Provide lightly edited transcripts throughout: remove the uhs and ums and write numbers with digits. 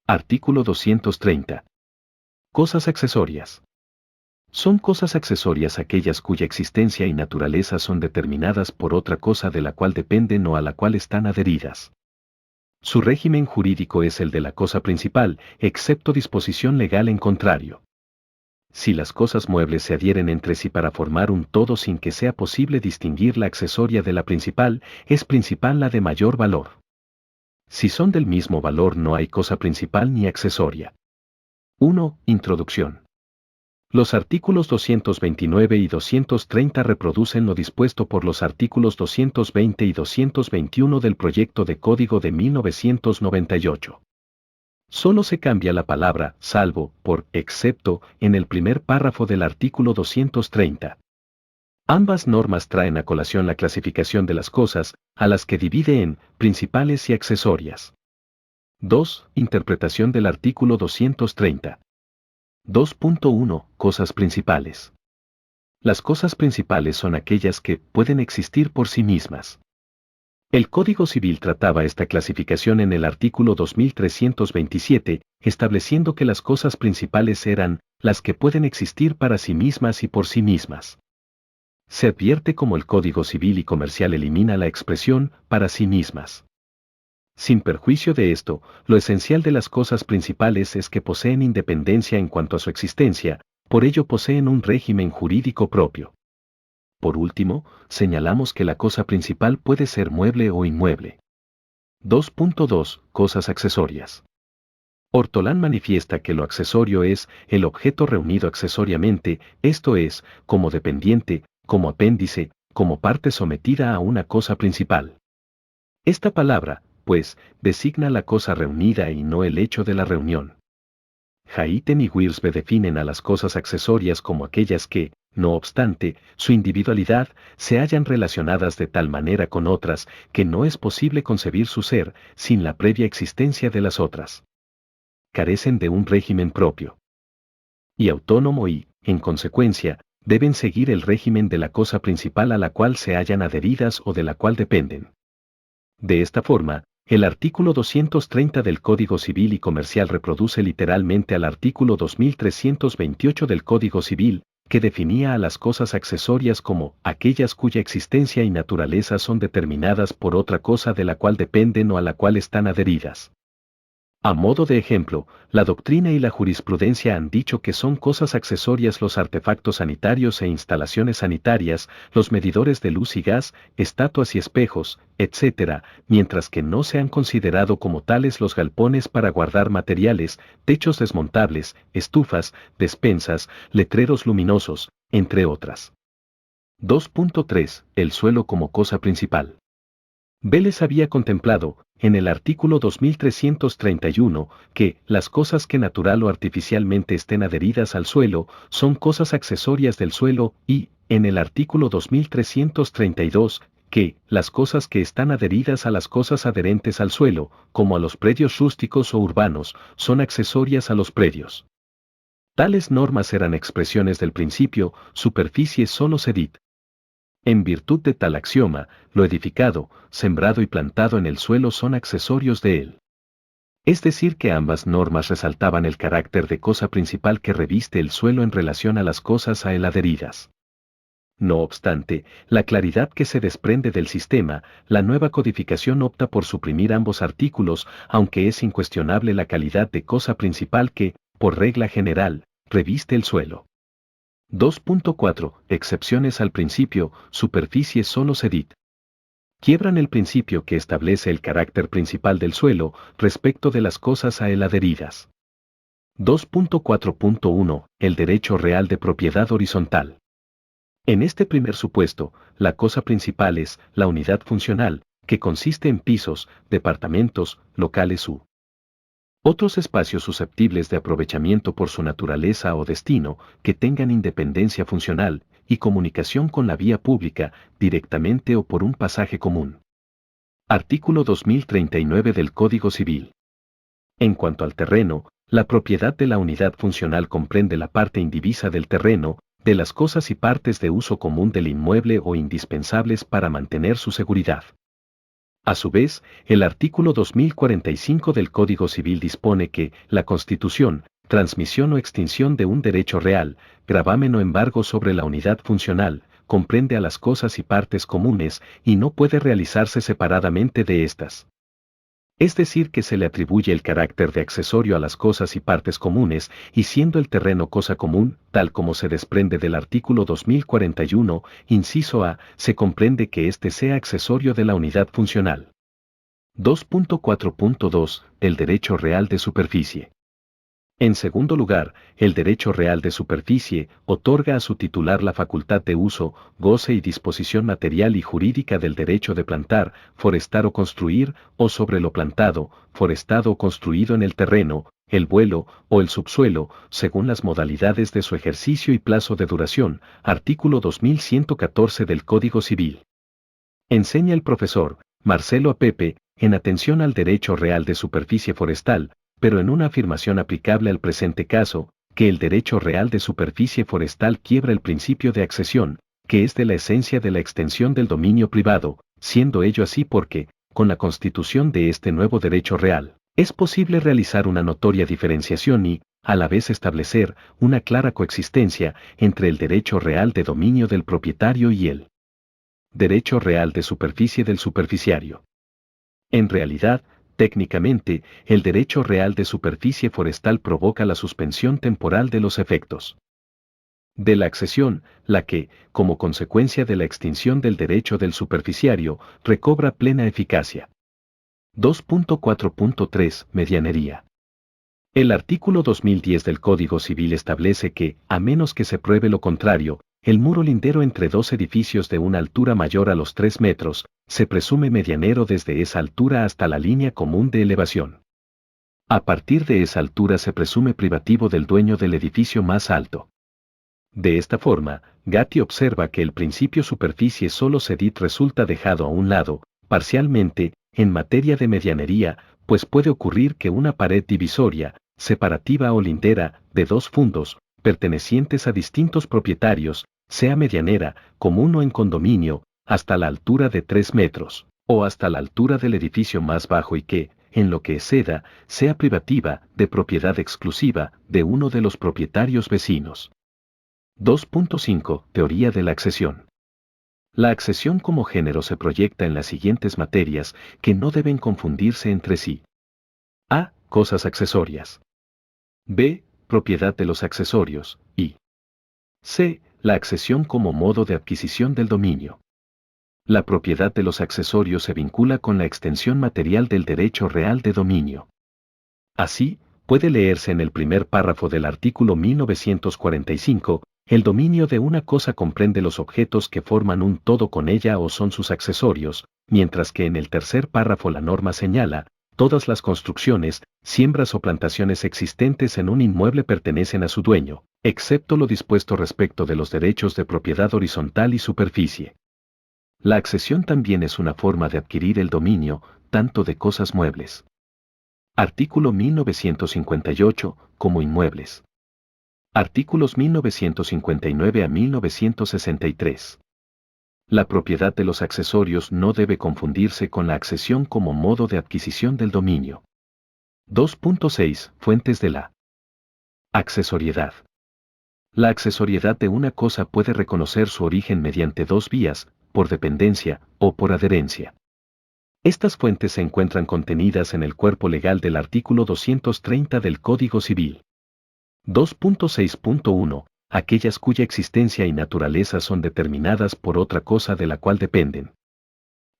Artículo 230. Cosas accesorias. Son cosas accesorias aquellas cuya existencia y naturaleza son determinadas por otra cosa de la cual dependen o a la cual están adheridas. Su régimen jurídico es el de la cosa principal, excepto disposición legal en contrario. Si las cosas muebles se adhieren entre sí para formar un todo sin que sea posible distinguir la accesoria de la principal, es principal la de mayor valor. Si son del mismo valor no hay cosa principal ni accesoria. 1. Introducción. Los artículos 229 y 230 reproducen lo dispuesto por los artículos 220 y 221 del proyecto de Código de 1998. Solo se cambia la palabra salvo por excepto en el primer párrafo del artículo 230. Ambas normas traen a colación la clasificación de las cosas, a las que divide en principales y accesorias. 2. Interpretación del artículo 230. 2.1. Cosas principales. Las cosas principales son aquellas que pueden existir por sí mismas. El Código Civil trataba esta clasificación en el artículo 2327, estableciendo que las cosas principales eran las que pueden existir para sí mismas y por sí mismas. Se advierte cómo el Código Civil y Comercial elimina la expresión para sí mismas. Sin perjuicio de esto, lo esencial de las cosas principales es que poseen independencia en cuanto a su existencia, por ello poseen un régimen jurídico propio. Por último, señalamos que la cosa principal puede ser mueble o inmueble. 2.2. Cosas accesorias. Ortolán manifiesta que lo accesorio es el objeto reunido accesoriamente, esto es, como dependiente, como apéndice, como parte sometida a una cosa principal. Esta palabra, pues, designa la cosa reunida y no el hecho de la reunión. Hayten y Wiersbe definen a las cosas accesorias como aquellas que, no obstante, su individualidad, se hallan relacionadas de tal manera con otras que no es posible concebir su ser sin la previa existencia de las otras. Carecen de un régimen propio y autónomo y, en consecuencia, deben seguir el régimen de la cosa principal a la cual se hallan adheridas o de la cual dependen. De esta forma, el artículo 230 del Código Civil y Comercial reproduce literalmente al artículo 2328 del Código Civil, que definía a las cosas accesorias como aquellas cuya existencia y naturaleza son determinadas por otra cosa de la cual dependen o a la cual están adheridas. A modo de ejemplo, la doctrina y la jurisprudencia han dicho que son cosas accesorias los artefactos sanitarios e instalaciones sanitarias, los medidores de luz y gas, estatuas y espejos, etc., mientras que no se han considerado como tales los galpones para guardar materiales, techos desmontables, estufas, despensas, letreros luminosos, entre otras. 2.3. El suelo como cosa principal. Vélez había contemplado, en el artículo 2331, que las cosas que natural o artificialmente estén adheridas al suelo son cosas accesorias del suelo y, en el artículo 2332, que las cosas que están adheridas a las cosas adherentes al suelo, como a los predios rústicos o urbanos, son accesorias a los predios. Tales normas eran expresiones del principio, superficie solo sedit. En virtud de tal axioma, lo edificado, sembrado y plantado en el suelo son accesorios de él. Es decir que ambas normas resaltaban el carácter de cosa principal que reviste el suelo en relación a las cosas a él adheridas. No obstante, la claridad que se desprende del sistema, la nueva codificación opta por suprimir ambos artículos, aunque es incuestionable la calidad de cosa principal que, por regla general, reviste el suelo. 2.4. Excepciones al principio, superficie solo sedit. Quiebran el principio que establece el carácter principal del suelo respecto de las cosas a él adheridas. 2.4.1. El derecho real de propiedad horizontal. En este primer supuesto, la cosa principal es la unidad funcional, que consiste en pisos, departamentos, locales u otros espacios susceptibles de aprovechamiento por su naturaleza o destino, que tengan independencia funcional y comunicación con la vía pública, directamente o por un pasaje común. Artículo 2039 del Código Civil. En cuanto al terreno, la propiedad de la unidad funcional comprende la parte indivisa del terreno, de las cosas y partes de uso común del inmueble o indispensables para mantener su seguridad. A su vez, el artículo 2045 del Código Civil dispone que la constitución, transmisión o extinción de un derecho real, gravamen o embargo sobre la unidad funcional, comprende a las cosas y partes comunes y no puede realizarse separadamente de estas. Es decir, que se le atribuye el carácter de accesorio a las cosas y partes comunes, y siendo el terreno cosa común, tal como se desprende del artículo 2041, inciso A, se comprende que éste sea accesorio de la unidad funcional. 2.4.2. El derecho real de superficie. En segundo lugar, el derecho real de superficie otorga a su titular la facultad de uso, goce y disposición material y jurídica del derecho de plantar, forestar o construir, o sobre lo plantado, forestado o construido en el terreno, el vuelo o el subsuelo, según las modalidades de su ejercicio y plazo de duración, artículo 2114 del Código Civil. Enseña el profesor Marcelo a Pepe, en atención al derecho real de superficie forestal, pero en una afirmación aplicable al presente caso, que el derecho real de superficie forestal quiebra el principio de accesión, que es de la esencia de la extensión del dominio privado, siendo ello así porque, con la constitución de este nuevo derecho real, es posible realizar una notoria diferenciación y, a la vez establecer, una clara coexistencia entre el derecho real de dominio del propietario y el derecho real de superficie del superficiario. En realidad, técnicamente, el derecho real de superficie forestal provoca la suspensión temporal de los efectos de la accesión, la que, como consecuencia de la extinción del derecho del superficiario, recobra plena eficacia. 2.4.3. Medianería. El artículo 2010 del Código Civil establece que, a menos que se pruebe lo contrario, el muro lindero entre dos edificios de una altura mayor a los 3 metros, se presume medianero desde esa altura hasta la línea común de elevación. A partir de esa altura se presume privativo del dueño del edificio más alto. De esta forma, Gatti observa que el principio superficie solo cedit resulta dejado a un lado, parcialmente, en materia de medianería, pues puede ocurrir que una pared divisoria, separativa o lindera, de dos fundos, pertenecientes a distintos propietarios, sea medianera, común o en condominio, hasta la altura de 3 metros, o hasta la altura del edificio más bajo y que, en lo que exceda, sea privativa, de propiedad exclusiva, de uno de los propietarios vecinos. 2.5. Teoría de la accesión. La accesión como género se proyecta en las siguientes materias que no deben confundirse entre sí. A. Cosas accesorias. B. Propiedad de los accesorios. Y C. La accesión como modo de adquisición del dominio. La propiedad de los accesorios se vincula con la extensión material del derecho real de dominio. Así, puede leerse en el primer párrafo del artículo 1945, el dominio de una cosa comprende los objetos que forman un todo con ella o son sus accesorios, mientras que en el tercer párrafo la norma señala, todas las construcciones, siembras o plantaciones existentes en un inmueble pertenecen a su dueño, excepto lo dispuesto respecto de los derechos de propiedad horizontal y superficie. La accesión también es una forma de adquirir el dominio, tanto de cosas muebles. Artículo 1958, como inmuebles. Artículos 1959 a 1963. La propiedad de los accesorios no debe confundirse con la accesión como modo de adquisición del dominio. 2.6. Fuentes de la accesoriedad. La accesoriedad de una cosa puede reconocer su origen mediante dos vías, por dependencia o por adherencia. Estas fuentes se encuentran contenidas en el cuerpo legal del artículo 230 del Código Civil. 2.6.1. Aquellas cuya existencia y naturaleza son determinadas por otra cosa de la cual dependen.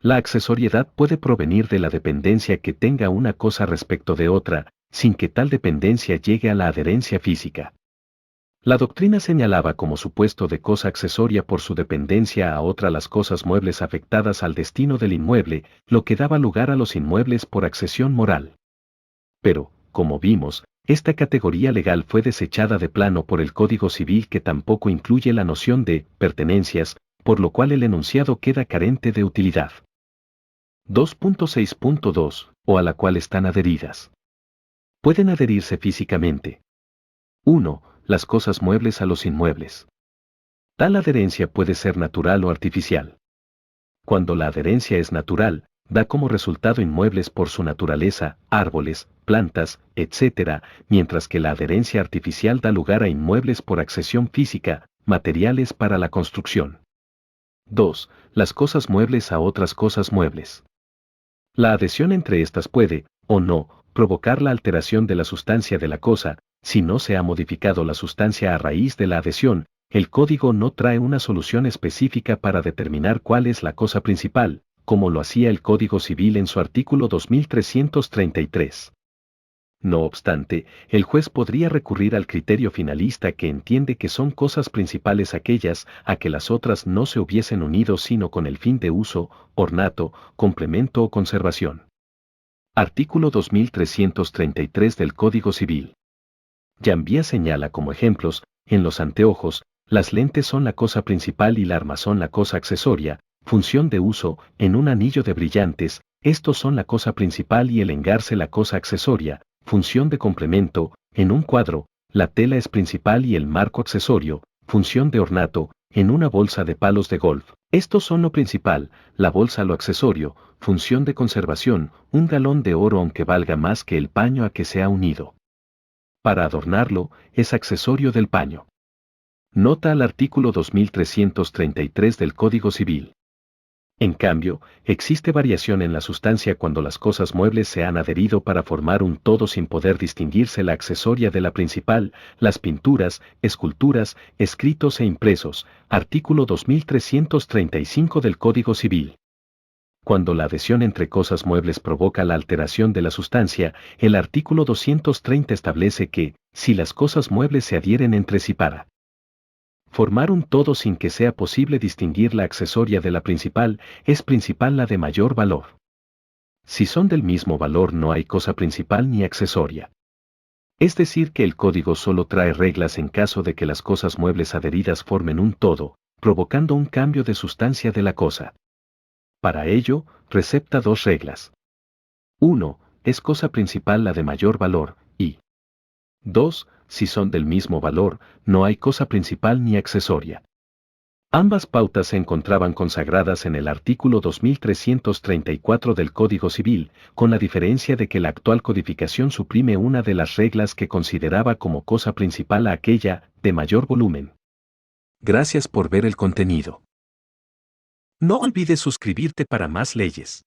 La accesoriedad puede provenir de la dependencia que tenga una cosa respecto de otra, sin que tal dependencia llegue a la adherencia física. La doctrina señalaba como supuesto de cosa accesoria por su dependencia a otra las cosas muebles afectadas al destino del inmueble, lo que daba lugar a los inmuebles por accesión moral. Pero, como vimos, esta categoría legal fue desechada de plano por el Código Civil que tampoco incluye la noción de pertenencias, por lo cual el enunciado queda carente de utilidad. 2.6.2, o a la cual están adheridas. Pueden adherirse físicamente. 1. Las cosas muebles a los inmuebles. Tal adherencia puede ser natural o artificial. Cuando la adherencia es natural, da como resultado inmuebles por su naturaleza, árboles, plantas, etc., mientras que la adherencia artificial da lugar a inmuebles por accesión física, materiales para la construcción. 2. Las cosas muebles a otras cosas muebles. La adhesión entre estas puede, o no, provocar la alteración de la sustancia de la cosa. Si no se ha modificado la sustancia a raíz de la adhesión, el código no trae una solución específica para determinar cuál es la cosa principal, como lo hacía el Código Civil en su artículo 2333. No obstante, el juez podría recurrir al criterio finalista que entiende que son cosas principales aquellas a que las otras no se hubiesen unido sino con el fin de uso, ornato, complemento o conservación. Artículo 2333 del Código Civil. Yambía señala como ejemplos, en los anteojos, las lentes son la cosa principal y la armazón la cosa accesoria, función de uso, en un anillo de brillantes, estos son la cosa principal y el engarce la cosa accesoria, función de complemento, en un cuadro, la tela es principal y el marco accesorio, función de ornato, en una bolsa de palos de golf. Estos son lo principal, la bolsa lo accesorio, función de conservación, un galón de oro aunque valga más que el paño a que se ha unido. Para adornarlo, es accesorio del paño. Nota al artículo 2333 del Código Civil. En cambio, existe variación en la sustancia cuando las cosas muebles se han adherido para formar un todo sin poder distinguirse la accesoria de la principal, las pinturas, esculturas, escritos e impresos, artículo 2335 del Código Civil. Cuando la adhesión entre cosas muebles provoca la alteración de la sustancia, el artículo 230 establece que, si las cosas muebles se adhieren entre sí para formar un todo sin que sea posible distinguir la accesoria de la principal, es principal la de mayor valor. Si son del mismo valor no hay cosa principal ni accesoria. Es decir que el código solo trae reglas en caso de que las cosas muebles adheridas formen un todo, provocando un cambio de sustancia de la cosa. Para ello, recepta dos reglas. 1. Es cosa principal la de mayor valor, y 2. Si son del mismo valor, no hay cosa principal ni accesoria. Ambas pautas se encontraban consagradas en el artículo 2334 del Código Civil, con la diferencia de que la actual codificación suprime una de las reglas que consideraba como cosa principal a aquella, de mayor volumen. Gracias por ver el contenido. No olvides suscribirte para más leyes.